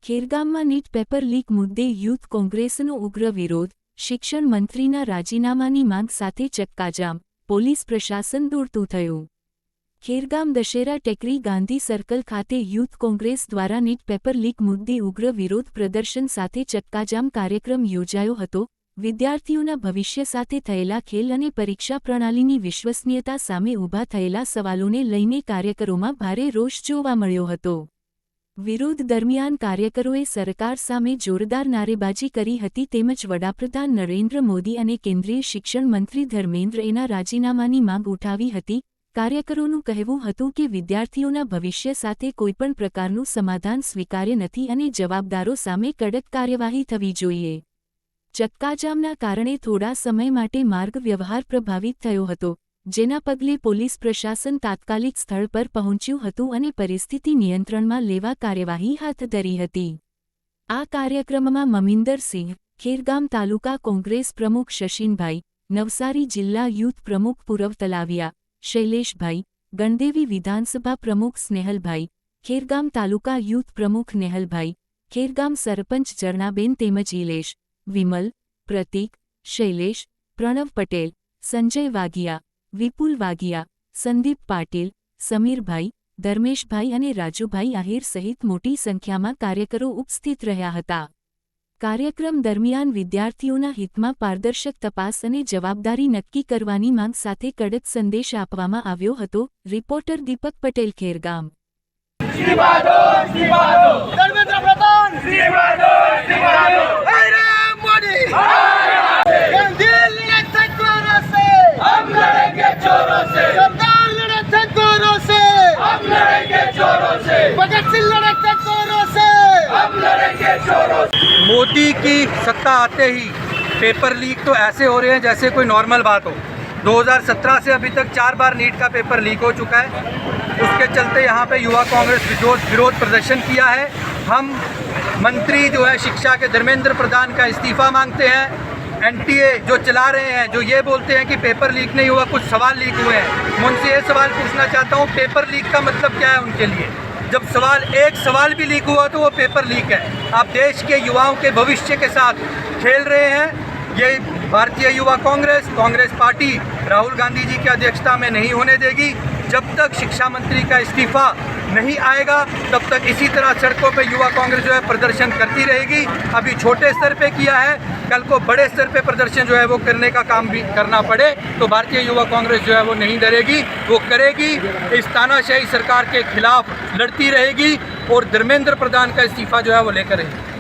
ખેરગામમાં NEET paper leak મુદ્દે youth કોંગ્રેસનો ઉગ્ર વિરોધ, શિક્ષણ મંત્રીના રાજીનામાની માંગ સાથે ચક્કાજામ, પોલીસ પ્રશાસન દોડતું થયું. ખેરગામ દશેરા ટેકરી ગાંધી સર્કલ ખાતે યુથ કોંગ્રેસ દ્વારા નીટ પેપર લીક મુદ્દે ઉગ્ર વિરોધ પ્રદર્શન સાથે ચક્કાજામ કાર્યક્રમ યોજાયો હતો. વિદ્યાર્થીઓના ભવિષ્ય સાથે થયેલા ખેલ અને પરીક્ષા પ્રણાલીની વિશ્વસનીયતા સામે ઊભા થયેલા સવાલોને લઈને કાર્યકરોમાં ભારે રોષ જોવા મળ્યો હતો. વિરોધ દરમિયાન કાર્યકરોએ સરકાર સામે જોરદાર નારેબાજી કરી હતી તેમજ વડાપ્રધાન નરેન્દ્ર મોદી અને કેન્દ્રીય શિક્ષણ મંત્રી ધર્મેન્દ્રના રાજીનામાની માંગ ઉઠાવી હતી. કાર્યકરોનું કહેવું હતું કે વિદ્યાર્થીઓના ભવિષ્ય સાથે કોઈપણ પ્રકારનું સમાધાન સ્વીકાર્ય નથી અને જવાબદારો સામે કડક કાર્યવાહી થવી જોઈએ. ચક્કાજામના કારણે થોડા સમય માટે માર્ગ વ્યવહાર પ્રભાવિત થયો હતો, જેના પગલે પોલીસ પ્રશાસન તાત્કાલિક સ્થળ પર પહોંચ્યું હતું અને પરિસ્થિતિ નિયંત્રણમાં લેવા કાર્યવાહી હાથ ધરી હતી. આ કાર્યક્રમમાં મમિન્દરસિંહ, ખેરગામ તાલુકા કોંગ્રેસ પ્રમુખ શશીનભાઈ, નવસારી જિલ્લા યુથ પ્રમુખ પૂરવ તલાવિયા, શૈલેષભાઈ, ગણદેવી વિધાનસભા પ્રમુખ સ્નેહલભાઈ, ખેરગામ તાલુકા યુથ પ્રમુખ નેહલભાઈ, ખેરગામ સરપંચ જરણાબેન તેમજ ઇલેશ, વિમલ, પ્રતીક, શૈલેષ, પ્રણવ પટેલ, સંજય વાઘિયા, વિપુલ વાઘિયા, સંદીપ પાટીલ, સમીરભાઈ, ધર્મેશભાઈ અને રાજુભાઈ આહિર સહિત મોટી સંખ્યામાં કાર્યકરો ઉપસ્થિત રહ્યા હતા. કાર્યક્રમ દરમિયાન વિદ્યાર્થીઓના હિતમાં પારદર્શક તપાસ અને જવાબદારી નક્કી કરવાની માંગ સાથે કડક સંદેશ આપવામાં આવ્યો હતો. રિપોર્ટર દીપક પટેલ, ખેરગામ. मोदी की सत्ता आते ही पेपर लीक तो ऐसे हो रहे हैं जैसे कोई नॉर्मल बात हो. 2017 से अभी तक 4 बार नीट का पेपर लीक हो चुका है. उसके चलते यहाँ पे युवा कांग्रेस विरोध प्रदर्शन किया है. हम मंत्री जो है शिक्षा के धर्मेंद्र प्रधान का इस्तीफा मांगते हैं. एनटीए जो चला रहे हैं, जो ये बोलते हैं कि पेपर लीक नहीं हुआ, कुछ सवाल लीक हुए हैं. मैं उनसे ये सवाल पूछना चाहता हूँ, पेपर लीक का मतलब क्या है उनके लिए? जब एक सवाल भी लीक हुआ तो वो पेपर लीक है. आप देश के युवाओं के भविष्य के साथ खेल रहे हैं. ये भारतीय युवा कांग्रेस पार्टी राहुल गांधी जी की अध्यक्षता में नहीं होने देगी. जब तक शिक्षा मंत्री का इस्तीफा नहीं आएगा तब तक इसी तरह सड़कों पे युवा कांग्रेस जो है प्रदर्शन करती रहेगी. अभी छोटे स्तर पे किया है, कल को बड़े स्तर पे प्रदर्शन जो है वो करने का काम भी करना पड़े तो भारतीय युवा कांग्रेस जो है वो नहीं डरेगी, वो करेगी. इस तानाशाही सरकार के खिलाफ लड़ती रहेगी और धर्मेंद्र प्रधान का इस्तीफा जो है वो लेकर रहेगी.